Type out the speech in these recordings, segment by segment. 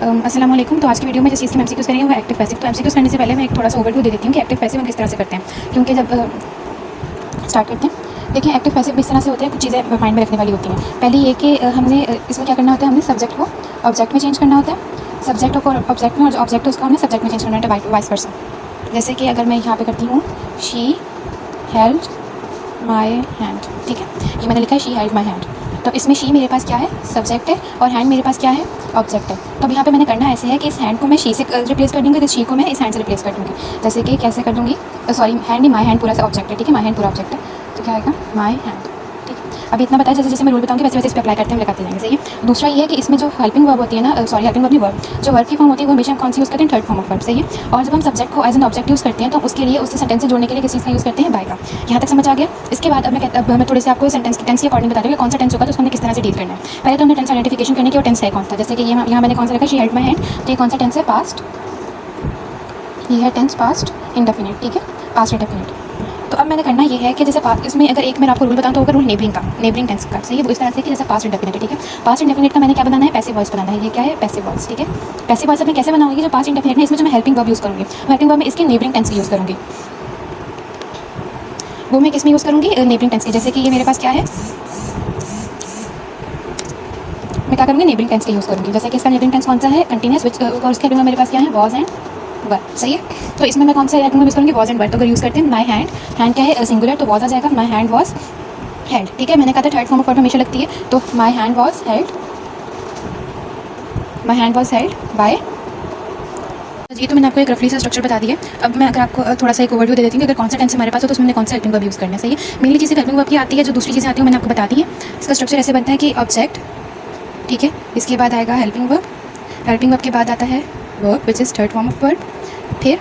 अस्सलाम वालेकुम। तो आज की वीडियो में जिस चीज़ की एमसीक्यूज़ करेंगे वो एक्टिव पैसिव। तो एमसीक्यूज़ करने से पहले मैं एक थोड़ा सा ओवरव्यू दे देती हूँ कि एक्टिव पैसिव हम किस तरह से करते हैं, क्योंकि जब स्टार्ट करते हैं देखिए एक्टिव पैसिव इस तरह से होते हैं। कुछ चीज़ें माइंड में रखने वाली होती हैं। पहले ये कि हमने इसमें क्या करना होता है, हमने सब्जेक्ट को ऑब्जेक्ट में चेंज करना होता है, सब्जेक्ट को ऑब्जेक्ट में और ऑब्जेक्ट उसको हमने सब्जेक्ट में चेंज करना होता है, वाइस वर्सा। जैसे कि अगर मैं यहाँ पे करती हूँ शी हेल्ड माई हैंड, ठीक है, ये मैंने लिखा है शी हेल्ड माई हैंड। तो इसमें शी मेरे पास क्या है, सब्जेक्ट है, और हैंड मेरे पास क्या है, ऑब्जेक्ट है। तो अब यहाँ पे मैंने करना ऐसे है कि इस हैंड को मैं शी से रिप्लेस कर दूँगी, तो शी को मैं इस हैंड से रिप्लेस कर दूँगी। जैसे कि कैसे कर दूँगी, सॉरी हैंड नहीं, माई हैंड पूरा सा ऑब्जेक्ट है, ठीक है, माई हैंड पूरा ऑब्जेक्ट है, तो क्या आएगा माई हैंड, ठीक है। अभी इतना बताया, जैसे जैसे मैं रूल बताऊँगी वैसे वैसे इस पर अप्लाई करते हैं, हम लगाते जाएंगे, सही है। दूसरा ये है कि इसमें जो हेल्पिंग वर्ब होती है ना, सॉरी हेल्पिंग वर्ब नहीं, वर्ब जो वर्ब की फॉर्म होती है वो हमेशा हम कौन सी यूज़ करते हैं, थर्ड फॉर्म ऑफ वर्ब, सही है। और जब हम सब्जेक्ट को एज एन ऑब्जेक्ट यूज़ करते हैं तो उसके लिए उससे सेंटेंस से जोड़ने के लिए किस चीज़ का यूज़ करते हैं, बाय का। यहाँ तक समझ आ गया। इसके बाद अब मैं थोड़े से आपको सेंटेंस की टेंस के अकॉर्डिंग बता दूँ कि कौन सा टेंस होगा तो उसको हमें किस तरह से डील करना है। पहले तो हमने टेंस आइडेंटिफिकेशन करने की, और टेंस है कौन सा। जैसे कि ये यहाँ मैंने कौन सा रखा, शी हेल्ड माई हैंड, तो ये कौन सा टेंस है, पास्ट, ये है टेंस पास्ट इंडेफिनिट, ठीक है, पास्ट इंडेफिनिट। तो अब मैंने करना ये है कि जैसे इसमें अगर एक मैं आपको रूल बताऊँ तो होगा रूल नेबरिंग का, नेबरिंग टेंस का, सही है। वो इस तरह से कि जैसे पास्ट इंडेफिनिट है, ठीक है, पास्ट इंडेफिनिट का मैंने क्या बनाना है, पैसिव वॉइस बनाना है। ये क्या है, पैसिव वॉइस, ठीक है। पैसिव वॉइस मैं कैसे बनाऊंगी, जो पास्ट इंडेफिनिट है इसमें जो मैं हेल्पिंग वर्ब यूज़ करूँगी, हेल्पिंग वर्ब में इसके नेबरिंग टेंस की यूज़ करूँगी। वो मैं किस में यूज़ करूँगी, नेबरिंग टेंस की। जैसे कि ये मेरे पास क्या है, मैं क्या करूँगी, नेबरिंग टेंस का यूज़ करूँगी। जैसे कि इसका नेबरिंग टेंस कौन सा है, कंटिन्यूस, और उसके हेल्पिंग मेरे पास क्या है, वॉज एंड वर, सही है। तो इसमें मैं कौन सा हेल्पिंग यूज़ करूँगी, वॉज एंड वर। तो अगर यूज़ करते हैं माई हैंड, हैंड क्या है, सिंगुलर, तो वॉज आ जाएगा, माई हैंड वॉज हेल्ड, ठीक है। मैंने कहा था थर्ड फॉर्म ऑफ वर्ब हमेशा लगती है, तो my hand was held, my hand was held by. ये तो मैंने आपको एक रफली सा स्ट्रक्चर बता दिया। अब मैं अगर आपको थोड़ा सा एक ओवरव्यू दे देती हूँ कि अगर कौन सा टेंस हमारे पास हो तो उसमें कौन सा हेल्पिंग वर्ब यूज़ करना है, सही है। मेनली चीज़ें हेल्पिंग वर्ब की आती है, जो दूसरी चीज़ें आती है मैंने आपको बता दी है। इसका स्ट्रक्चर ऐसे बनता है कि ऑब्जेक्ट, ठीक है, इसके बाद आएगा हेल्पिंग वर्ब, हेल्पिंग वर्ब के बाद आता है verb which is third form of verb. फिर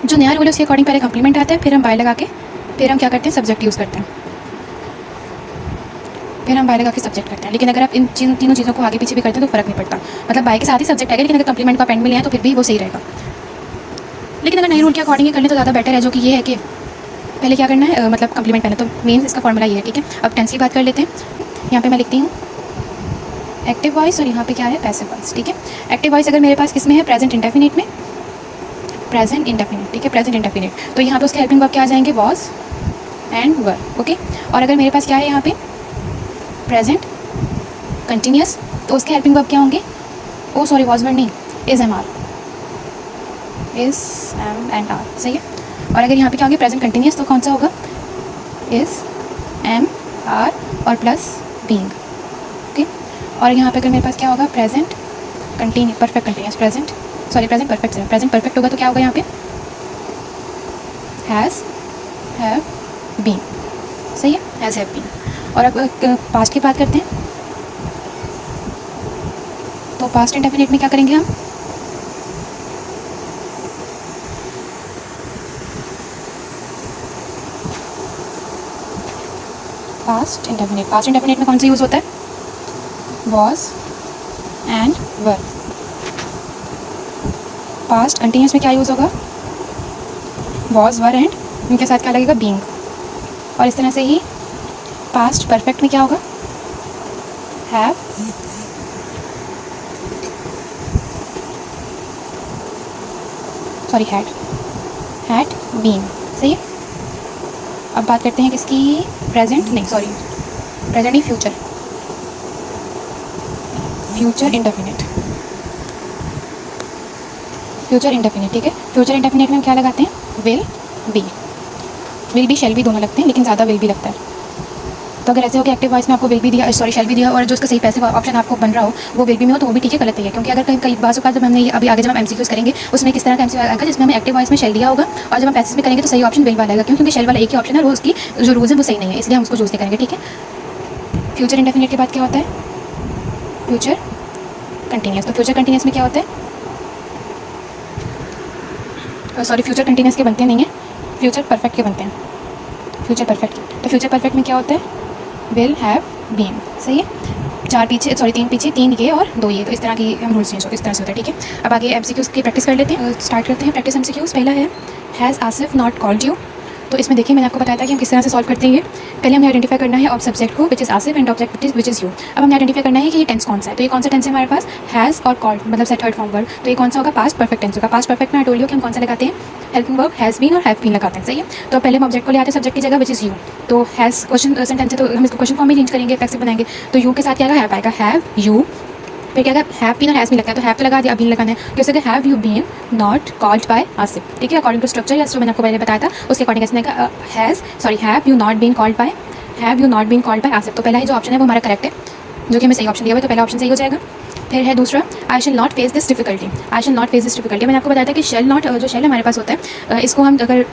जो नया रूल है उसके अकॉर्डिंग पहले कंप्लीमेंट आता है, फिर हम बाय लगा के फिर हम क्या करते हैं, सब्जेक्ट यूज़ करते हैं, फिर हम बाय लगा के सब्जेक्ट करते हैं। लेकिन अगर आप इन तीनों चीज़ों को आगे पीछे भी करते हैं तो फ़र्क नहीं पड़ता, मतलब बाय के साथ ही सब्जेक्ट आएगा, लेकिन अगर कंप्लीमेंट का पेंड में लिया है तो फिर भी वो सही रहेगा। लेकिन अगर नए रूल के अकॉर्डिंग कर लें तो ज़्यादा बेटर है, जो कि ये है कि पहले क्या करना है, मतलब कंप्लीमेंट पहले, तो मेन इसका फॉर्मूला ये है, ठीक है। अब टेंस की बात कर लेते हैं। यहाँ पे मैं लिखती हूँ एक्टिव वॉइस, और यहाँ पे क्या है, पैसिव वॉइस, ठीक है। एक्टिव वॉइस अगर मेरे पास किस में है, प्रेजेंट इंडेफिनिट में, प्रेजेंट इंडेफिनिट, ठीक है, प्रेजेंट इंडेफिनिट। तो यहाँ पे उसके हेल्पिंग वर्ब क्या आ जाएंगे, वॉज एंड वर, ओके। और अगर मेरे पास क्या है यहाँ पे प्रेजेंट कंटिन्यूस, तो उसके हेल्पिंग वर्ब क्या होंगे, ओ सॉरी वॉज वर नहीं, is M R, is M and R, सही है। और अगर यहाँ पे क्या होंगे, प्रेजेंट कंटिन्यूस, तो कौन सा होगा, इज एम आर और प्लस बीइंग, ओके। और यहाँ पे अगर मेरे पास क्या होगा, present continue, perfect continuous, present sorry present perfect से प्रेजेंट परफेक्ट होगा, तो क्या होगा यहाँ पे, हैज़ हैव बीन, सही है, हैज़ हैव बीन। और अब पास्ट की बात करते हैं, तो पास्ट इंडेफिनिट में क्या करेंगे हम, पास्ट इंडेफिनिट, पास्ट इंडेफिनिट में कौन सा यूज़ होता है, was and were. Past continuous में क्या यूज़ होगा, वॉज वर एंड उनके साथ क्या लगेगा, बीइंग। और इस तरह से ही पास्ट परफेक्ट में क्या होगा, हैव सॉरी हैड बीन, सही है। अब बात करते हैं किसकी, प्रेजेंट नहीं, सॉरी प्रेजेंट नहीं, future, future indefinite, future indefinite, ठीक है। फ्यूचर इंडेफिनिट में हम क्या लगाते हैं, विल बी शैल बी दोनों लगते हैं, लेकिन ज़्यादा विल बी लगता है। तो अगर ऐसे हो कि एक्टिव वॉइस में आपको विल बी दिया, सॉरी शैल बी दिया, और जो उसका सही पैसिव ऑप्शन आपको बन रहा हो वो विल बी में हो, तो वो भी ठीक है, गलत है, क्योंकि अगर कई बार जब हमने अभी आगे जब हम एमसीक्यूज़ करेंगे उसमें किस तरह का एमसीक्यू आएगा, जिसमें हमें एक्टिव वॉइस में शैल दिया होगा, और जब हम पैसिव में करेंगे तो सही ऑप्शन विल वाला आएगा, क्योंकि शैल वाला एक ही ऑप्शन है और उसकी जो रूल्स है वो सही नहीं है, इसलिए हम उसको चूज़ नहीं करेंगे, ठीक है। फ्यूचर इंडेफिनिट के बाद क्या होता है, फ्यूचर कंटिन्यूस। तो फ्यूचर कंटिन्यूस में क्या होता है, सॉरी फ्यूचर कंटिन्यूस के बनते नहीं हैं, फ्यूचर परफेक्ट के बनते हैं, फ्यूचर परफेक्ट। तो फ्यूचर परफेक्ट में क्या होता है, विल हैव बीन, सही है। चार पीछे, सॉरी तीन पीछे, तीन ये और दो ये, तो इस तरह की हम रूल्स चेंज हो, इस तरह से होता है, ठीक है। अब आगे एमसीक्यूज़ की प्रैक्टिस कर लेते हैं, स्टार्ट करते हैं प्रैक्टिस एमसीक्यूज़। पहला है has Asif not called you, तो इसमें देखिए मैंने आपको बताया था कि हम किस तरह से सॉल्व करते हैं ये। पहले हमें आइडेंटिफाई करना है ऑफ सब्जेक्ट को which is Asif and object which is you. अब हमें आइडेंटिफाई करना है कि ये टेंस कौन सा है। तो ये कौन सा टेंस है हमारे पास, हैज़ और कॉल्ड, मतलब से थर्ड फॉर्म वर्ब। तो ये कौन सा होगा, पास्ट परफेक्ट टेंस होगा। पास्ट परफेक्ट में आई टोल्ड यू कि हम कौन सा लगाते हैं, हेल्पिंग वर्ब हैज़ बीन और हैव बीन लगाते हैं, सही है। तो पहले हम ऑब्जेक्ट को ले आते हैं सब्जेक्ट की जगह विच इज़ यू। तो हैज़ क्वेश्चन सेंटेंस है तो हम इसको क्वेश्चन फॉर्म में चेंज करेंगे, पैसिव बनाएंगे। तो यू के साथ क्या आएगा, हैव आएगा, हैव यू। फिर क्या हैव बीन और हैज़ बीन लगता है, तो हैव तो लगा दिया, बीन लगाना है। कैसे have you been not called by Asif, ठीक है। अकॉर्डिंग टू स्ट्रक्चर या जो मैंने आपको पहले बताया था उसके अकॉर्डिंग कैसे have you not been called by Asif. तो पहला ही जो ऑप्शन है वो हमारा करेक्ट है, जो कि हमें सही ऑप्शन दिया हुआ है, तो पहला ऑप्शन सही हो जाएगा। फिर है दूसरा, I shall not face this difficulty. मैंने आपको बताया था कि शेल नॉट जो शेल हमारे पास होता है, इसको हम अगर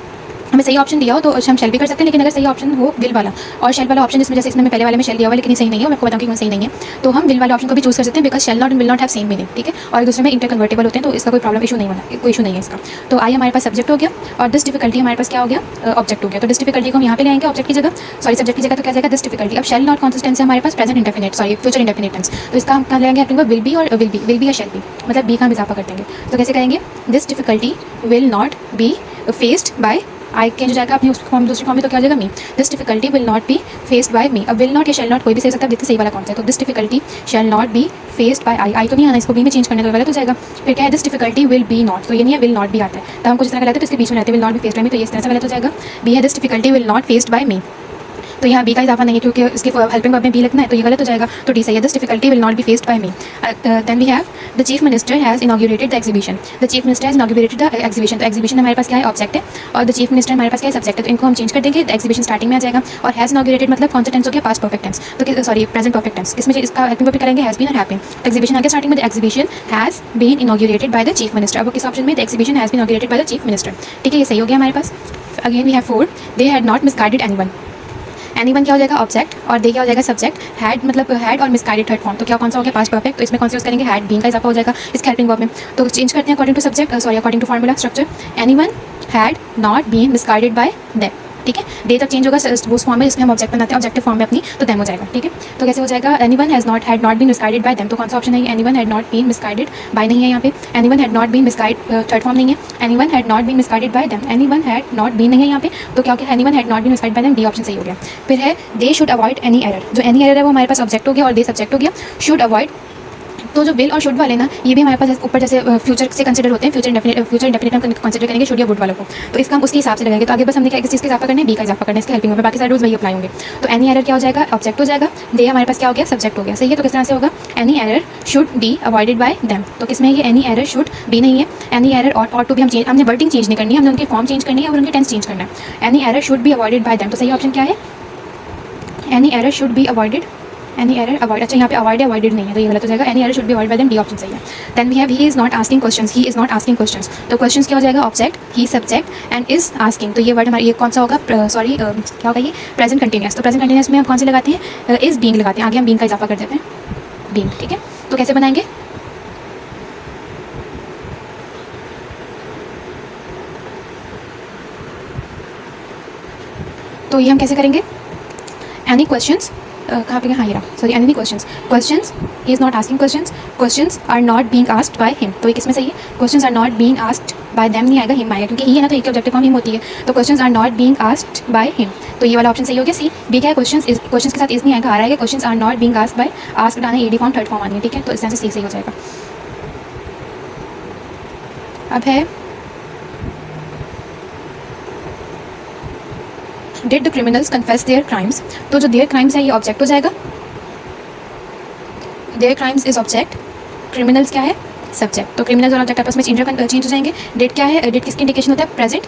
हमें सही ऑप्शन दिया हो तो हम शेल भी कर सकते हैं, लेकिन अगर सही ऑप्शन हो विल वाला और शेल वाला ऑप्शन, जिसमें जैसे इसमें पहले वाले में शेल दिया हुआ है लेकिन ये सही नहीं है, मैं आपको बताऊँ कि सही नहीं है, तो हम विल वाला ऑप्शन को भी चूज़ कर सकते हैं, because shall not and will not have same meaning, ठीक है। और एक दूसरे में इंटर कन्वर्टेबल होते हैं, तो इसका कोई प्रॉब्लम इशू नहीं होना, कोई इशू नहीं है इसका। तो आई हमारे पास सब्जेक्ट हो गया और दिस डिफिकल्टी हमारे पास क्या हो गया, ऑब्जेक्ट हो गया। तो दिस डिफिकल्टी को हम यहाँ पे ले आएंगे ऑब्जेक्ट की जगह, सब्जेक्ट की जगह, तो क्या जाएगा दिस डिफिकल्टी। अब शेल नॉट कॉन्सिस्टेंस है हमारे पास present indefinite, future indefinite tense, तो इसका हम क्या लेंगे अपने विल बी और विल बी या शेल बी, मतलब बी का हम इजाफा कर देंगे। तो कैसे करेंगे, this difficulty will not be faced by I के जो जाएगा अपनी उस फॉर्म दूसरी फॉर्म में, तो क्या हो जाएगा me. This difficulty will not be faced by me. अब विल नॉट या शेल नॉट कोई भी सही सकता है, देखते सही वाला कौन सा है। तो this difficulty shall not be faced by I तो नहीं आना, इसको बी में चेंज करने तो गलत हो जाएगा। फिर क्या है, this difficulty will be not, तो ये नहीं है विल नॉट भी आता है, तो हम कुछ इस तरह गलत है तो इसके बीच में रहते हैं will not be faced by me, तो ये इस तरह से गलत हो जाएगा। बी है this difficulty will not faced by me, तो यहाँ बी का इजाफा नहीं है क्योंकि इसकी हेल्पिंग वर्ब में बी लिखना है, तो ये गलत हो जाएगा। तो डी सही है, this difficulty will not be faced by me. Then we have the chief minister has inaugurated the exhibition. The chief minister has inaugurated the exhibition. तो एग्जीबिशन हमारे पास क्या है, ऑब्जेक्ट है, और द चीफ मिनिस्टर हमारे पास क्या है, सब्जेक्ट है। तो इनको हम चेंज कर देंगे, द एग्जीबिशन स्टार्टिंग में आ जाएगा और हैज़ इनॉग्रेटेड मतलब कौन सा टेंस हो गया, पास्ट परफेक्ट टेंस, तो सॉरी प्रेजेंट परफेक्ट टेंस। इसमें इसका हेल्पिंग वर्ब करेंगे हैज़ बीन और हैव बीन। एग्जीबिशन आ गया स्टार्टिंग में, the exhibition has been inaugurated by the chief minister. अब किस ऑप्शन में, the exhibition has been inaugurated by the chief minister, ठीक है, ये सही हो गया हमारे पास। Again we have 4, they had not misguided anyone. Anyone क्या हो जाएगा, ऑब्जेक्ट, और दे क्या हो जाएगा, सब्जेक्ट। हैड मतलब हैड और मिसगाइडेड थर्ड फॉर्म, तो क्या कौन सा हो गया, पास्ट परफेक्ट, तो इसमें कौन सा यूज करेंगे, हैड बीन का इजाफा हो जाएगा इसके हेल्पिंग वर्ब में। तो चेंज करते हैं according to subject, according to formula structure. Anyone had not been misguided by them, ठीक है। दे तक चेंज होगा उस फॉर्म में जिसमें हम ऑब्जेक्ट बनाते हैं, ऑब्जेक्टिव फॉर्म में अपनी, तो देम हो जाएगा, ठीक है। तो कैसे हो जाएगा, anyone had not been misguided by them, तो कौन सा ऑप्शन है, anyone had not been misguided by नहीं है यहाँ पे, anyone had not been misguide third form नहीं है, anyone had not been misguided by them, anyone had not been नहीं है यहाँ पे, तो क्या हो गया, anyone had not been misguided by them, D option सही हो गया। फिर है they should avoid any error. जो एनी एरर है वो हमारे पास ऑब्जेक्ट हो गया और दे सब्जेक्ट हो गया। शुड अवॉइड, तो जो विल और शुड वाले ना, ये भी हमारे पास ऊपर जैसे फ्यूचर से कंसिडर होते हैं, फ्यूचर इंडेफिनिट हम कंसिडर करेंगे शुड या वुड वालों को, तो इसका हम उसके हिसाब से लगाएंगे। तो आगे बस हमने क्या किस चीज़ का इजाफा करना है, बी का इजाफा करना है इसके हेल्पिंग में, बाकी सारे रूल्स वही अप्लाई होंगे। तो एनी एरर क्या हो जाएगा, ऑब्जेक्ट हो जाएगा, दे हमारे पास क्या हो गया, सब्जेक्ट हो गया, सही है। तो किस तरह से होगा, any error should be avoided by them, तो किसमें ये एनी एरर शुड बी नहीं है, एनी एरर और टू भी हम चेंज, हमने वर्डिंग चेंज नहीं करनी है, हमने उनकी फॉर्म चेंज करनी है और उनकी टेंस चेंज करना है। Any error should be avoided by them, तो सही ऑप्शन क्या है, any error should be avoided, any error avoid, अच्छा यहाँ पे अवॉइड अवॉइडेड नहीं है, तो ये गलत हो जाएगा, any error should be avoid by them, D option सही है। Then we have he is not asking questions, he is not asking questions, तो क्वेश्चंस क्या हो जाएगा, object, he subject and is asking, तो ये वर्ड हमारे ये कौन सा होगा, सॉरी क्या होगा ये, प्रेजेंट कंटिन्यूअस। तो प्रेजेंट कंटिन्यूअस में हम कौन से लगाते हैं, इज बीइंग लगाते हैं, आगे हम बीइंग का इजाफा कर देते हैं, बीइंग, ठीक है। तो कैसे बनाएंगे, तो ये हम कैसे करेंगे, एनी क्वेश्चंस, कहाँ पे, हाँ ये रहा, sorry any questions, questions he is not asking questions, questions are not being asked by him, तो ये किसमें सही है, questions are not being asked by them नहीं आएगा, हिम आएगा, क्योंकि ही है ना, तो एक ऑब्जेक्टिव फॉर्म हिम होती है, तो questions are not being asked by him, तो ये वाला ऑप्शन सही हो गया सी। बी क्या है, क्वेश्चंस के साथ इज नहीं आएगा, आ रहा है questions are not being asked by, asked आना एडी फॉर्म थर्ड फॉर्म आनी है, ठीक है, तो इस तरह से सी सही हो जाएगा। अब है did the criminals confess their crimes, तो जो देयर क्राइम्स है ये ऑब्जेक्ट हो जाएगा, their crimes is object, criminals क्या है, सब्जेक्ट, तो क्रिमिनल्स और ऑब्जेक्ट आपस में चेंज हो जाएंगे। डिड क्या है, डिड किसकी इंडिकेशन होता है, प्रेजेंट,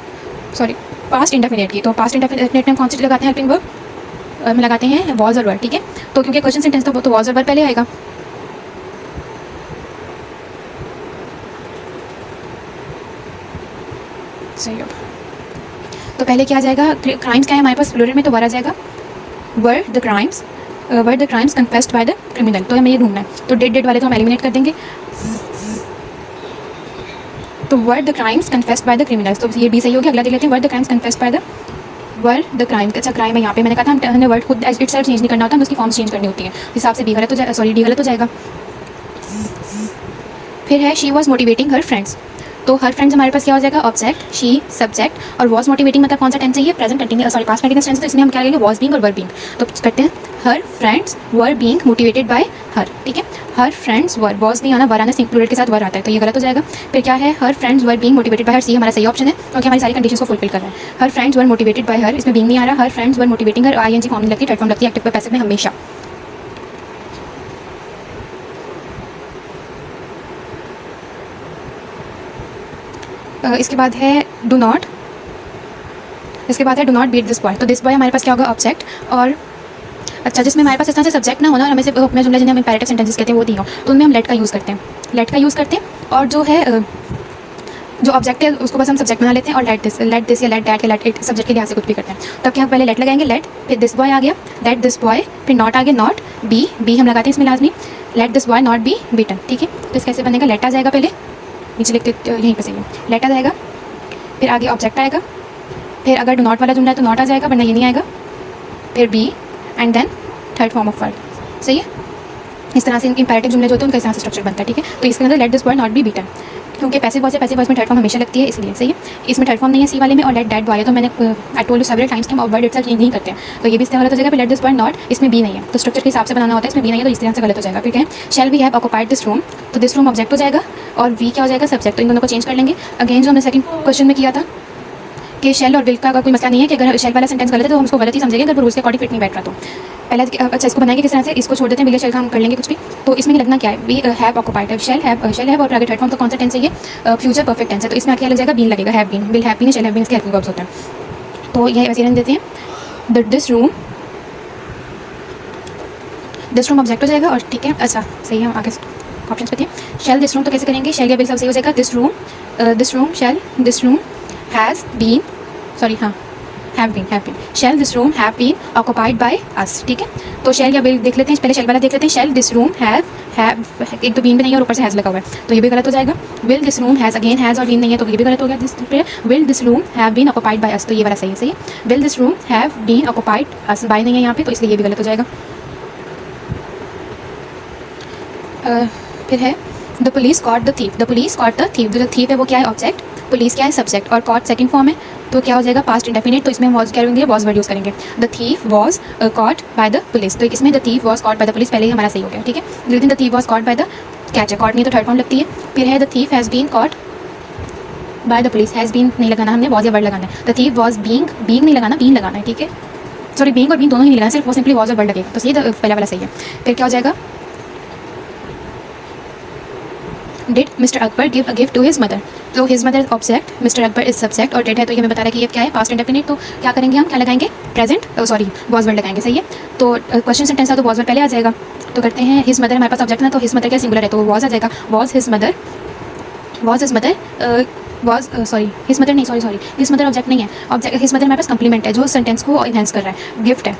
सॉरी पास्ट इंडेफिनिट की, तो पास्ट इंडेफिनिट में हम कौन सी लगाते हैं, हेल्पिंग वर्ब में लगाते हैं वॉज और वर, ठीक है। तो क्योंकि क्वेश्चन सेंटेंस तो वॉज और वर पहले आएगा, सही होगा। तो पहले क्या आ जाएगा, क्राइम्स क्या है हमारे पास प्लूरल में, तो वर आ जाएगा, were the crimes confessed by the criminal, तो हमें ये ढूंढना है, तो डिड वाले तो हम एलिमिनेट कर देंगे, तो were the crimes confessed by the criminals, तो ये भी सही हो गया। अगला देख लेते हैं, were the crimes confessed by the, were the crime, अच्छा क्राइम है यहाँ पे, मैंने कहा था हमने वर्ड खुद इट सेल्फ चेंज नहीं करना होता, हम उसकी फॉर्म्स चेंज करनी होती है, हिसाब से बी गलत हो जाएगा, सॉरी डी गलत हो जाएगा। फिर है she was motivating her friends, तो हर फ्रेंड्स हमारे पास क्या हो जाएगा, ऑब्जेक्ट, शी, सब्जेक्ट, और वॉज मोटिवेटिंग मतलब कौन सा टेंस चाहिए, present continuous, sorry past continuous tense, तो इसमें हम क्या करेंगे, वॉज बीइंग और वर बीइंग। तो करते हैं हर friends were being motivated by हर, ठीक है। हर फ्रेंड्स वर, वॉज नहीं आना, वर आना, प्लूरल के साथ वर आता है, तो ये गलत हो जाएगा। फिर क्या है, her friends were being motivated by her, C हमारा सही ऑप्शन है क्योंकि हमारी सारी कंडीशंस को फुलफिल कर रहा है। Her friends were motivated by her, इसमें बीइंग नहीं आ रहा, her friends were motivating her, ING form नहीं लगती, थर्ड फॉर्म लगती है एक्टिव पर पैसिव में हमेशा। इसके बाद है डू नॉट, इसके बाद है do not beat this boy. तो दिस बॉय हमारे पास क्या होगा, ऑब्जेक्ट, और अच्छा जिसमें हमारे पास इस तरह से सब्जेक्ट ना होना और हमें से अपना जुमला जिन्हें हम इंपैरेटिव सेंटेंसेस कहते हैं वो दी हो, तो उनमें हम लेट का यूज़ करते हैं, लेट का यूज़ करते हैं। और जो है जो ऑब्जेक्ट है उसको बस हम सब्जेक्ट बना लेते हैं और लेट दिस या लेट डैट या लेट इट सब्जेक्ट के लिहाज से कुछ भी करते हैं। तब क्या पहले लेट लगाएंगे, लेट, फिर दिस बॉय आ गया, लेट दिस बॉय, फिर नॉट आ गया, नॉट, बी हम लगाते हैं इसमें लाजमी, let this boy not be beaten, ठीक है। तो इस कैसे बनेगा, लेट आ जाएगा, पहले नीचे लिखते यहीं पर सही है, लेट आ जाएगा, फिर आगे ऑब्जेक्ट आएगा, फिर अगर डू नॉट वाला जुमला है तो नॉट आ जाएगा, वरना ये नहीं आएगा, फिर be and then third form of word, सही है। इस तरह से इंपैरेटिव जुमले जो होते हैं उनका इस तरह से स्ट्रक्चर बनता है, ठीक है। तो इसके अंदर let this boy not be beaten, क्योंकि पैसिव वॉइस है, पैसिव वॉइस में थर्ड फॉर्म हमेशा लगती है इसलिए, सही है। इसमें थर्ड फॉर्म नहीं है सी वाले में, और लेट दैट बॉय है, तो मैंने आई टोल्ड यू सेवरल टाइम्स कि हम वर्ड इटसेल्फ चेंज नहीं करते हैं, तो ये भी इससे गलत हो जाएगा। लेट दिस बॉय नॉट, इसमें बी नहीं है, तो स्ट्रक्चर के हिसाब से बनाना होता है, इसमें बी नहीं है, तो इस तरह से गलत हो जाएगा। फिर क्या है, shall we have occupied this room, तो दिस रूम ऑब्जेक्ट हो जाएगा और वी क्या हो जाएगा, सब्जेक्ट। तो इन दोनों को चेंज कर लेंगे। अगेन जो हमने सेकंड क्वेश्चन में किया था कि शेल और विल का कोई मसला नहीं है कि अगर शेल वाला सेंटेंस गलत है तो हम उसको गलत ही समझेंगे, अगर रूल्स के अकॉर्डिंग फिट नहीं बैठ रहा तो पहले। अच्छा इसको बनाएंगे किस तरह से, इसको छोड़ देते हैं, विल या शेल का हम कर लेंगे कुछ भी। तो इसमें लगना क्या है, we have occupied, shall have और आगे थर्ड फॉर्म तो कौन सा टेंस है ये, फ्यूचर परफेक्ट टेंस है, तो इसमें क्या लग जाएगा, बीन लगेगा, have been, will have been, shall have been इसके हेल्पिंग वर्ब्स होते हैं। तो ये वैसे रन देते हैं, दिस रूम ऑब्जेक्ट हो जाएगा, और ठीक है अच्छा सही है, हम आगे ऑप्शन पे थे। शेल दिस रूम तो कैसे करेंगे, शेल या विल सब सही हो जाएगा, this room shall this room has been, sorry हाँ have been, shall this room have been occupied by us, ठीक है। तो शेल या विल देख लेते हैं, पहले शेल वाला देख लेते हैं, शेल दिस रूम हैव, एक तो बीन भी नहीं है और ऊपर से हैज़ लगा हुआ है, तो ये भी गलत हो जाएगा। Will this room has, again has और बीन नहीं है, तो ये भी गलत हो गया। दिस पे will this room have been occupied by us, तो ये वाला सही है, सही है। Will this room have been occupied us, by नहीं है यहाँ पे, तो इसलिए ये भी गलत हो जाएगा। फिर है the police caught the thief, the police caught the thief, जो थीफ है वो क्या है, ऑब्जेक्ट, पुलिस क्या है, सब्जेक्ट, और कॉट सेकंड फॉर्म है, तो क्या हो जाएगा, पास्ट इंडेफिनिट, तो इसमें हम वॉज क्या करेंगे, वॉज वर्ड यूज़ करेंगे। The thief was caught by the police, तो इसमें the thief was caught by the police पहले ही हमारा सही हो गया, ठीक है। लेकिन the thief was caught by the catcher, caught नहीं तो थर्ड फॉर्म लगती है। फिर है the thief has been caught by the police, has been नहीं लगाना हमने, वॉज या वर्ड लगाना है। द थीफ वॉज बीइंग नहीं लगाना, बीन लगाना है, ठीक है। सॉरी बीइंग और बीन दोनों ही नहीं लगाना, सिर्फ वो सिंपली वॉज और वर्ड लगेगा, तो ये पहला वाला सही है। फिर क्या हो जाएगा, did mister Akbar give a gift to his mother, तो his mother object, mister Akbar is subject, और डिड है तो ये हमें बता रहा है कि ये क्या है, पास्ट इंडेफिनिट, तो क्या करेंगे हम, क्या लगाएंगे, प्रेजेंट, सॉरी वॉज वर्ड लगाएंगे, सही है। तो क्वेश्चन सेंटेंस था तो वॉज वर्ड पहले आ जाएगा, तो करते हैं हिज मदर, हमारे पास ऑब्जेक्ट ना, तो हिज मदर क्या सिंगुलर है, तो वॉज आ जाएगा, was his mother his mother नहीं, सॉरी हिज मदर ऑब्जेक्ट नहीं है, ऑब्जेक्ट हिज मदर हमारे पास कंप्लीमेंट है जो सेंटेंस को इनहेंस कर रहा है, गिफ्ट है,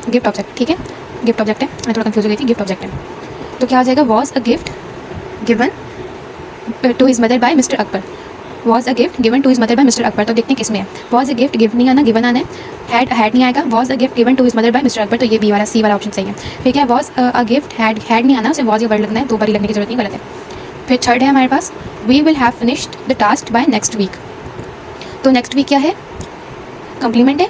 गिफ्ट ऑब्जेक्ट, ठीक है, गिफ्ट ऑब्जेक्ट है, मैं थोड़ा कंफ्यूज हो गई थी, गिफ्ट ऑब्जेक्ट है, तो क्या आ जाएगा, was a gift given to his mother by Mister Akbar, was a gift given to his mother by Mister Akbar, तो देखते हैं किसमें है, वॉज अ गिफ्ट गिफ्ट नहीं आना, गिवन आना है, हैड नहीं आएगा, was a gift given to his mother by Mister Akbar, तो ये बी वाला सी वाला ऑप्शन सही है। फिर क्या, वॉज अ गिफ्ट हैड नहीं आना, उसे वॉज या वर्ड लगना है, दो बार लगने की जरूरत नहीं, गलत है। फिर थर्ड है हमारे पास, we will have finished the task by next week, तो नेक्स्ट वीक क्या है, कंप्लीमेंट है,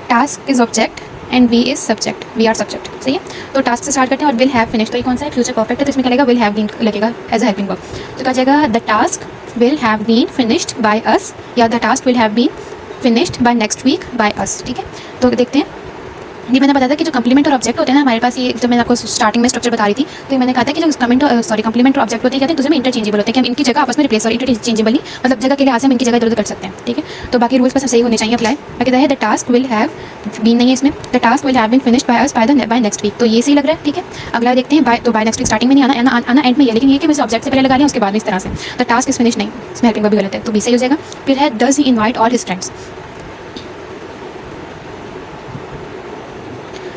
task is object and we is subject, we are subject, सही है। तो टास्क से स्टार्ट करते हैं, और विल हैव फिनिश, तो ये कौन सा है, फ्यूचर परफेक्ट है, तो इसमें क्या लगेगा, विल हैव बीन लगेगा एज अ हेल्पिंग वर्ब, तो क्या जाएगा, the task will have been finished by us, या the task will have been finished by next week by us, ठीक है। तो देखते हैं, ये मैंने बताया था कि जो कंप्लीमेंट और ऑब्जेक्ट होते हैं ना हमारे पास, ये जब मैंने आपको स्टार्टिंग में स्ट्रक्चर बता रही थी, तो ये मैंने कहा था कि जो कंप्लीमेंट और ऑब्जेक्ट होते हैं, कहते हैं दूसरे में इंटरचेंजेबल होते हैं, कि हम इनकी जगह आपस में रिप्लेस, और इंटरचेंजेबल नहीं मतलब जगह के लिहाज से हम इनकी जगह इधर उधर कर सकते हैं, ठीक है। तो बाकी रूल्स पर सही होने चाहिए अप्लाई। बाकी है the task will have been नहीं है इसमें, the task will have been finished by us by next week, तो ये सही लग रहा है, ठीक है। अगला देखते हैं, बाय, तो बाय नेक्स्ट वीक स्टार्टिंग में नहीं आना एंड में ये, लेकिन ये कि वैसे ऑब्जेक्ट से पहले लगा लिया उसके बाद में इस तरह से, द टास्क इज फिनिश नहीं, इसमें हेल्पिंग भी गलत है, तो बी सही हो जाएगा। फिर है does he invite all his friends,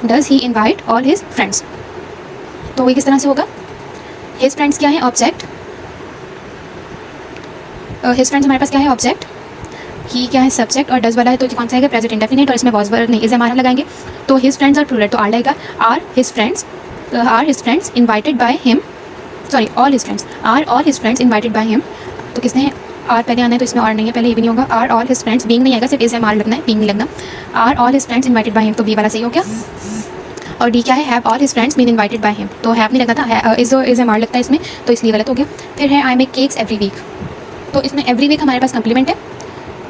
does he invite all his friends, तो वही किस तरह से होगा, हिज फ्रेंड्स क्या है, ऑब्जेक्ट, हिज फ्रेंड्स हमारे पास क्या है, ऑब्जेक्ट, ही क्या है, सब्जेक्ट, और डज वाला है तो कौन सा है, प्रेजेंट इंडेफिनिट, और इसमें वॉज वर्ड नहीं, इसे हमारा लगाएंगे, तो हिज फ्रेंड्स और प्लूरल, तो आर लगेगा, are his friends invited by him, sorry all his friends, are all his friends invited by him, तो किसने आर पहले आना है तो इसमें आर नहीं है, पहले ये भी नहीं होगा। Are all his friends, being नहीं आएगा, सिर्फ इज एम आर लगना है, बीइंग नहीं लगना। Are all his friends invited by him, तो बी वाला सही हो गया। और डी क्या है, have all his friends been invited by him, तो हैव नहीं लगता था, इज एम आर लगता है इसमें, तो इसलिए गलत हो गया। फिर है I make cakes every week, तो इसमें एवरी वीक हमारे पास कंप्लीमेंट है।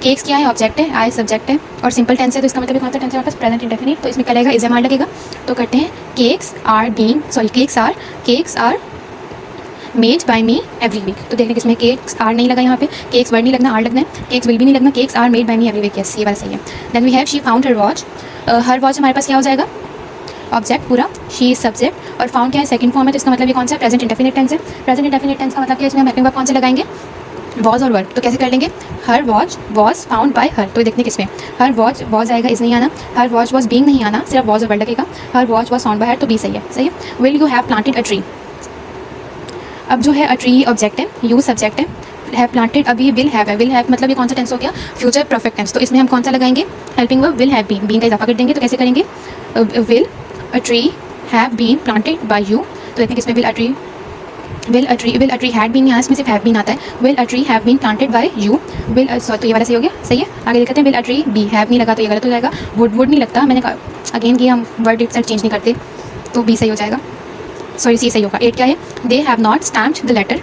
केक्स क्या है, ऑब्जेक्ट है, आई सब्जेक्ट है, और सिंपल टेंस है, तो इसका मतलब कौन सा टेंस है हमारे पास, प्रेजेंट इंडेफिनिट, तो इसमें क्या लगेगा, इज एम आर लगेगा। तो करते हैं cakes are made by me every week, तो देखने किसमें केक्स आर नहीं लगा, यहाँ पे केक्स वर्ड नहीं लगना, आर लगना है, केक्स विल भी नहीं लगना, cakes are made by me every week, yes ये वाला सही है। Then we have she found her watch, her watch हमारे पास क्या हो जाएगा, ऑब्जेक्ट पूरा, शी इज सब्जेक्ट, और फाउंड क्या है, सेकंड फॉर्म है, तो इसका मतलब ये कौन सा प्रेजेंट इंडेफिनिट टेंस है। प्रेजेंट इंडेफिनिट टेंस का मतलब क्या है, इसमें हम हेल्पिंग वर्ब कौन से लगाएंगे, वॉज और वर्ड, तो कैसे कर लेंगे, her watch was found by her, तो देखने किसमें, हर वॉच वॉज आएगा, इस नहीं आना, हर वॉच वॉज बीइंग नहीं आना, सिर्फ वॉज और वर्ड लगेगा, her watch was found by her, तो बी सही है, सही है। Will you have planted a tree, अब जो है अ ट्री ऑब्जेक्ट है, यू सब्जेक्ट है, हैव प्लांटेड, अभी विल हैव है, विल हैव मतलब ये कौन सा टेंस हो गया, फ्यूचर परफेक्ट टेंस, तो इसमें हम कौन सा लगाएंगे, helping verb will have been, being का इजाफा कर देंगे, तो कैसे करेंगे, will a tree have been planted by you, तो देखते हैं किसमें will a tree had been, यहाँ इसमें सिर्फ हैव बीन आता है, will a tree have been planted by you, तो ये वाला सही हो गया, सही है। आगे देखते हैं, will a tree be, have नहीं लगा तो ये गलत हो जाएगा, वुड नहीं लगता, मैंने कहा अगेन कि हम वर्ड इटसेल्फ चेंज नहीं करते, तो बी सही हो जाएगा, सॉरी सी सही होगा। 8 क्या है, they have not stamped the letter,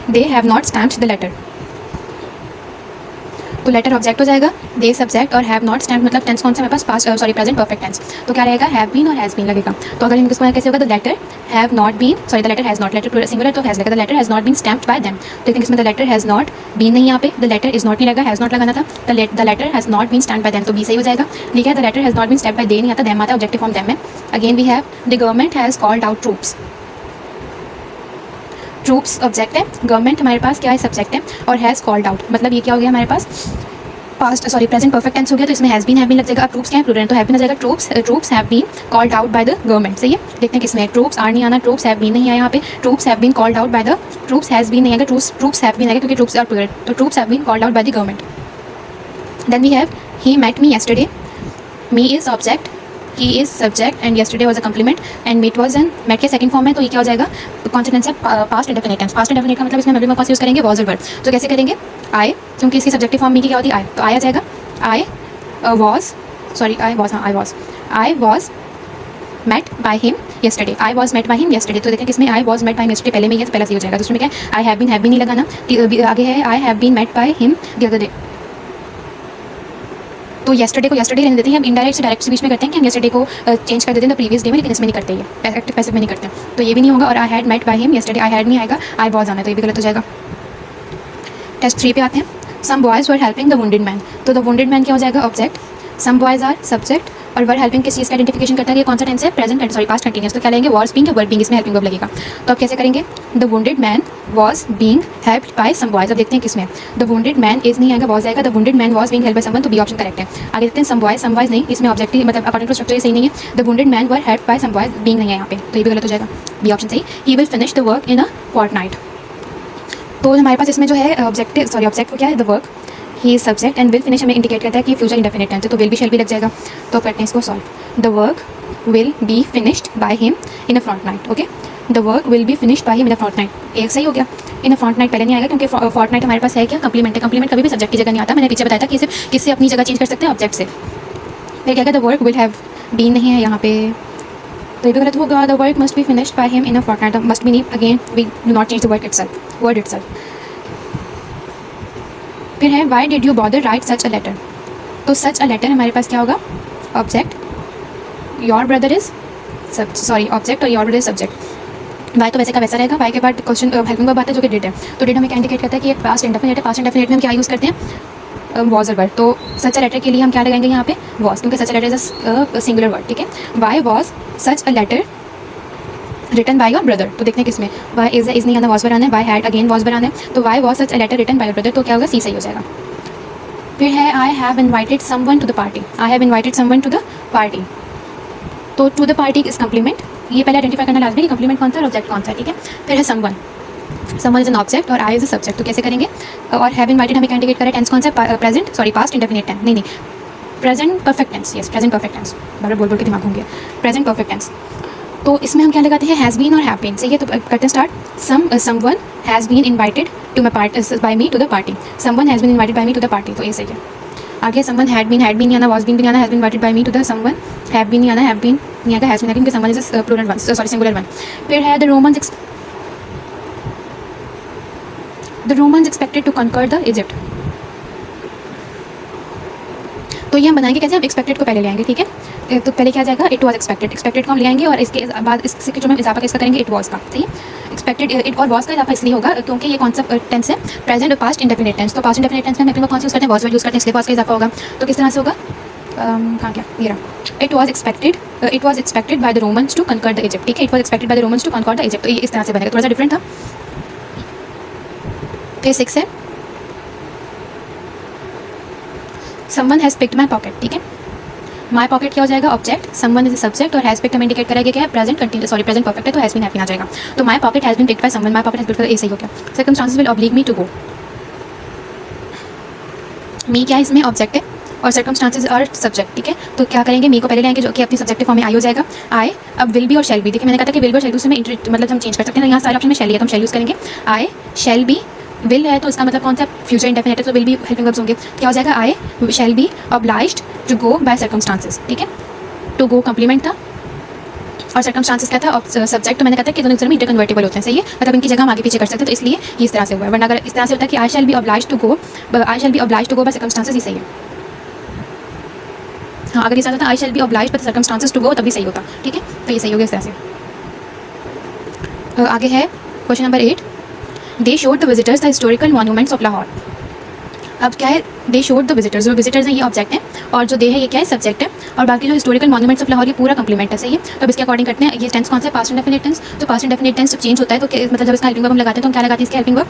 they have not stamped the letter, तो लेटर ऑब्जेक्ट हो जाएगा, दे सब्जेक्ट, और हैव नॉट स्टैम्प मतलब टेंस कौन सा मेरे पास, past sorry present perfect tense, तो क्या रहेगा, हैव बीन और हैज़ बीन लगेगा। तो अगर इनको कैसे होगा, the letter have not been, sorry the letter has not, letter singular तो हैज़ लगेगा, the letter has not been stamped by them, तो इसमें the letter has not been नहीं, यहाँ पे द लेटर इज नॉट नहीं लगा, हैज़ नॉट लगाना था, the letter has not been stamped by them, तो बी सही हो जाएगा। ठीक है, the letter has not been stamped by they नहीं आता, देम आता है, ऑब्जेक्टिव फॉर्म देम है। Again we have the government has called out troops, troops object है, गवर्नमेंट हमारे पास क्या है, सब्जेक्ट है, और हैज़ कॉल्ड आउट मतलब ये क्या हो गया हमारे पास, past sorry present perfect tense हो गया, तो इसमें हैज़ बीन लग जाएगा। अब ट्रूप्स क्या है, प्लूरल, तो हैव बीन आ जाएगा, troops have been called out by the government, सही है। देखते हैं किसमें, ट्रूप्स आर नहीं आना, ट्रूप्स हैव बीन नहीं आया यहाँ पे, troops have been called out by the, troops has been नहीं आएगा, ट्रूप्स हैव बीन आएगा क्योंकि ट्रूप्स आर प्लूरल, तो troops have been called out by the government. Then we have he met me yesterday, me is object, he is subject, and yesterday was a complement, and meet was an, met के second form है, तो ये क्या हो जाएगा, कौन सा tense है, past indefinite tense. Past indefinite का मतलब इसमें हम कौन यूज़ करेंगे, वाज और वर, तो कैसे करेंगे, आई, क्योंकि इसकी सब्जेक्टिव फॉर्म मी की क्या होती है, आई, तो आई आ जाएगा, आई was met by him yesterday, I was met by him yesterday, तो देखें किसमें I was met by him yesterday, पहले में ये पहला सही हो जाएगा। दूसरे में क्या है, I have been नहीं लगाना, आगे है I have been met by him the other day, तो yesterday को yesterday रहने देते हैं, हम इनडायरेक्ट से डायरेक्ट से बीच में करते हैं कि हम yesterday को चेंज कर देते हैं द प्रीवियस डे में, लेकिन इसमें नहीं करते, ये एक्टिव पैसिव में नहीं करते, तो ये भी नहीं होगा। और I had met by him yesterday, I had नहीं आएगा, I was आना है, तो ये भी गलत हो जाएगा। टेस्ट 3 पे आते हैं, some boys were helping the wounded man, तो द वुंडेड मैन क्या हो जाएगा, object, some boys are subject, और वर हेल्पिंग किस चीज़ का आइडेंटिफिकेशन करता है, कि कौन सा टेंस है, प्रेजेंट सॉरी पास्ट कंटिन्यूअस, तो क्या लेंगे, वॉज बीइंग या वर बीइंग, इसमें हेल्पिंग वर्ब लगेगा। तो अब कैसे करेंगे, the wounded man was being helped by some boys, अब देखते हैं किसमें, द वुंडेड मैन इज नहीं आएगा, वॉज आएगा, the wounded man was being helped by someone, तो बी ऑप्शन करेक्ट है। आगे देखते हैं सम बॉयज़ नहीं, इसमें ऑब्जेक्टिव मतलब अकॉर्डिंग टू स्ट्रक्चर सही नहीं है, the wounded man were helped by some boys being नहीं है यहाँ पे, तो ये भी गलत हो जाएगा, बी ऑप्शन सही। He will finish the work in a fortnight, तो हमारे पास इसमें जो है ऑब्जेक्ट को क्या है, the work, he is subject, and will finish हमें इंडिकेट करता है कि फ्यूचर इंडेफिनिट टेंस है, तो विल भी शेल भी लग जाएगा। तो करते हैं इसको solve, the work will be finished by him in a fortnight, okay, the work will be finished by him in a fortnight, एक सही हो गया। इन अ फॉर्टनाइट पहले नहीं आएगा क्योंकि फॉर्टनाइट हमारे पास है क्या, कंप्लीमेंट है, कंप्लीमेंट कभी भी सब्जेक्ट की जगह नहीं आता, मैंने पीछे बताया था कि सिर्फ किससे अपनी जगह चेंज कर सकते हैं, ऑब्जेक्ट से। फिर क्या, the work will have been नहीं है यहाँ पे, तो ये भी गलत होगा, the work must be finished by him in a fortnight, must be नहीं, again we do not change the word itself. फिर है why did you bother write such a letter, तो सच अ लेटर हमारे पास क्या होगा, object, your brother is sorry object, और your brother is subject. Why तो वैसे का वैसा रहेगा, वाई के बाद क्वेश्चन हेल्पिंग वर्ब आता है जो कि डिड है, तो डिड हमें क्या इंडिकेट करता है कि ये पास्ट इंडेफिनिट है, पास्ट इंडेफिनिट में हम क्या यूज़ करते हैं, वॉज और वर्ड, तो सच अ लेटर के लिए हम क्या लगाएंगे यहाँ पे, वॉज, क्योंकि such a letter is a singular word, ठीक है। Why was such a letter written by your brother, तो देखते हैं किसमें, वाई इज नहीं आना, वॉज बनाना है, वाई हैड अगेन वॉज बनाना है, तो why was such a letter written by your brother, तो क्या होगा, सी सही हो जाएगा। फिर है I have invited someone to the party, I have invited someone to the party, तो to the party is complement, ये पहले आइडेंटिफाई करना लाजमी है कि कंप्लीमेंट कौन सा, ऑब्जेक्ट कौन सा, ठीक है। फिर है समवन इज एन ऑब्जेक्ट और आई इज अ सब्जेक्ट, तो कैसे करेंगे, और हैव इन्वाइटेड हमें इंडिकेट करें, टेंस कौन सा, present sorry past indefinite tense, नहीं present perfect tense, yes present perfect tense, बार बोल के दिमाग होंगे, प्रेजेंट परफेक्ट टेंस। तो इसमें हम क्या लगाते हैं, हैज़ बीन और हैव बीन। सही है, तो करते हैं start. Someone has been invited to my party by me to the party. Someone has been invited by me to the party, तो ये सही है। आगे समवन हैड बीन नहीं आना, वॉज बीन भी नहीं आना, has been invited by me to the someone, have been नहीं आना, हैव बीन नहीं आएगा, हैज़ बीन आएगा क्योंकि someone is plural one, sorry singular one. फिर है the Romans expected to conquer the Egypt. तो ये हम बनाएंगे कैसे, हम एक्सपेक्टेड को पहले ले आएंगे, ठीक है। तो पहले क्या जाएगा, इट वॉज एक्सपेक्टेड को हम ले आएंगे और इसके बाद इसके जो हम इजाफा किसका करेंगे, इट वॉज का। सही है, एक्सपेक्टेड इट और वॉज का इजाफा इसलिए होगा क्योंकि ये कौन सा टेंस है, प्रेजेंट और पास्ट इंडेफिनिट टेंस। तो पास्ट इंडेफिनिट टेंस में हम एक्टिव कौन सा यूज़ करते हैं, वॉज वर्ड यूज़ करते हैं, इसलिए वॉज का इजाफा होगा। तो किस तरह से होगा, कहाँ क्या ये रहा, it was expected by the Romans to conquer the Egypt. ठीक है, it was expected by the Romans to conquer the Egypt. तो ये इस तरह से बनेगा, थोड़ा सा डिफरेंट था। फिर 6 है someone has picked my pocket. ठीक है, माई पॉकेट क्या हो जाएगा, ऑब्जेक्ट, समवन इज सब्जेक्ट और हैज़ पिक्ड हम इंडिकेट करेंगे क्या है, प्रेजेंट परफेक्ट है, तो हैज़ बीन हैव बीन आ जाएगा। तो my pocket has been picked by someone, my pocket has picked, A सही हो गया। Circumstances will oblige me to go. Me क्या है इसमें, ऑब्जेक्ट है और सर्कमस्टांसेस आर सब्जेक्ट। ठीक है, तो क्या करेंगे, मी को पहले लाएंगे जो कि अपनी सब्जेक्टिव फॉर्म में आई हो जाएगा, आई। अब विल बी और शैल बी, देखिए मैंने कहा था कि विल बी और शैल बी उसमें मतलब हम चेंज कर सकते हैं, यहाँ सारे ऑप्शन में शैल है तो हम शैल यूज़ करेंगे। आई शैल बी, विल है तो इसका मतलब कौन सा, फ्यूचर इंडेफिनिट है तो विल बी हेल्पिंग वर्ब्स होंगे। क्या हो जाएगा, I shall be obliged to go by circumstances. ठीक है, टू गो कम्प्लीमेंट था और सर्कमस्टांसेस क्या था, सब्जेक्ट। तो मैंने कहा था कि दोनों एक में इंटरकन्वर्टेबल होते हैं। सही है, मतलब इनकी जगह हम आगे पीछे कर सकते हैं, तो इसलिए ये इस तरह से हुआ है। वरना अगर इस तरह से होता है कि I shall be obliged to go by circumstances, ही सही है। हाँ, अगर इस तरह होता I shall be obliged by circumstances to go, तभी सही होता। ठीक है, तो ये सही हो गया इस तरह से। आगे है question number 8, they showed the visitors the historical monuments of Lahore. अब क्या है, दे शोड द विजिटर्स, जो विजिटर्स हैं ये ऑब्जेक्ट है और जो दे है ये क्या है, सब्जेक्ट है और बाकी जो हिस्टोरिकल मॉन्यूमेंट्स ऑफ लाहौर ये पूरा कंप्लीमेंट है। सही है, तो अब इसके अकॉर्डिंग करते हैं, ये टेंस कौन सा है, पास्ट इंडेफिनिट टेंस। तो पास्ट इंडेफिनिट टेंस जब चेंज होता है तो मतलब जब इसका हेल्पिंग वर्ब हम लगाते हैं तो हम क्या लगाते हैं, इसके हेल्पिंग वर्ब,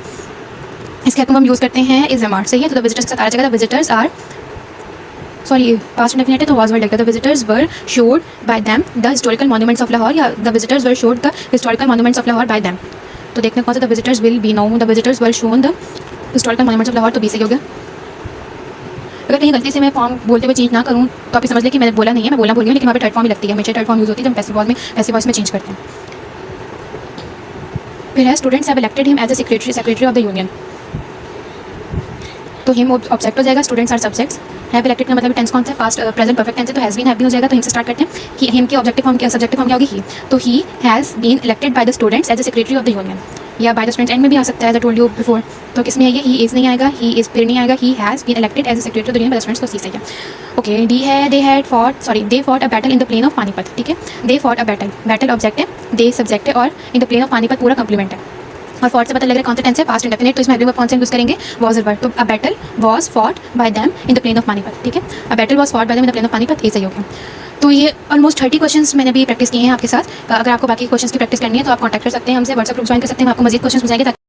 इसके हेल्पिंग वर्ब यूज़ करते हैं इज एम आर। सही है, तो द विजिटर्स के साथ आ जाएगा, the visitors are, sorry past indefinite है तो वाज वर्ड लगता है, the visitors were showed by them the historical monuments of Lahore, या the visitors were showed the historical monuments of Lahore by them. तो देखते हैं कौन सा, the visitors will be, no the visitors were shown the historical monuments of Lahore, तो B सही हो गया। अगर कहीं गलती से मैं फॉर्म बोलते हुए चेंज ना करूँ तो आप समझ लें कि मैंने बोला नहीं है, मैं बोलना भूल गई, लेकिन वहाँ पे थर्ड फॉर्म ही लगती है, हमेशा थर्ड फॉर्म यूज़ होती है जब पैसिव वॉइस में चेंज करते हैं। फिर है students have elected him as a secretary of the union. तो हिम ऑब्जेक्ट हो जाएगा, students are subjects, have elected का मतलब टेंस कौन सा, पास्ट प्रेजेंट परफेक्ट टेंस है तो हैज़ बीन हैव बीन हो जाएगा। तो हिम से स्टार्ट करते हैं कि हिम की ऑब्जेक्टिव फॉर्म क्या, सब्जेक्टिव फॉर्म क्या होगी, ही। तो he has been elected by the students as a secretary of the union, या बाय द स्टूडेंट्स एंड में भी आ सकता है, as I told you before. तो किस में है ये, ही इज़ नहीं आएगा, ही इज़ फिर नहीं आएगा, he has been elected as a secretary of the union by the students, तो सी सही है। ओके, डी है they fought a battle in the plain of Panipat. ठीक है, they fought a battle object है, दे सब्जेक्ट है और in the plain of Panipat पूरा कंप्लीमेंट है। और फॉट से पता लग रहा है कौन सा टेंस है, पास्ट इंडेफिनिट, तो इसमें हेल्पिंग वर्ब कौन सा यूज़ करेंगे, वाज वर्ब। तो a battle was fought by them in the plain of Panipat. ठीक है, a battle was fought by them in the plain of Panipat, ये सही हो गया। तो ये ऑलमोस्ट 30 क्वेश्चंस मैंने भी प्रैक्टिस किए हैं आपके साथ। अगर आपको बाकी क्वेश्चंस की प्रैक्टिस करनी है तो आप कॉन्टैक्ट कर सकते हैं हमसे, व्हाट्सएप ग्रुप ज्वाइन कर सकते हैं, आपको मजीद क्वेश्चंस मिल जाएंगे।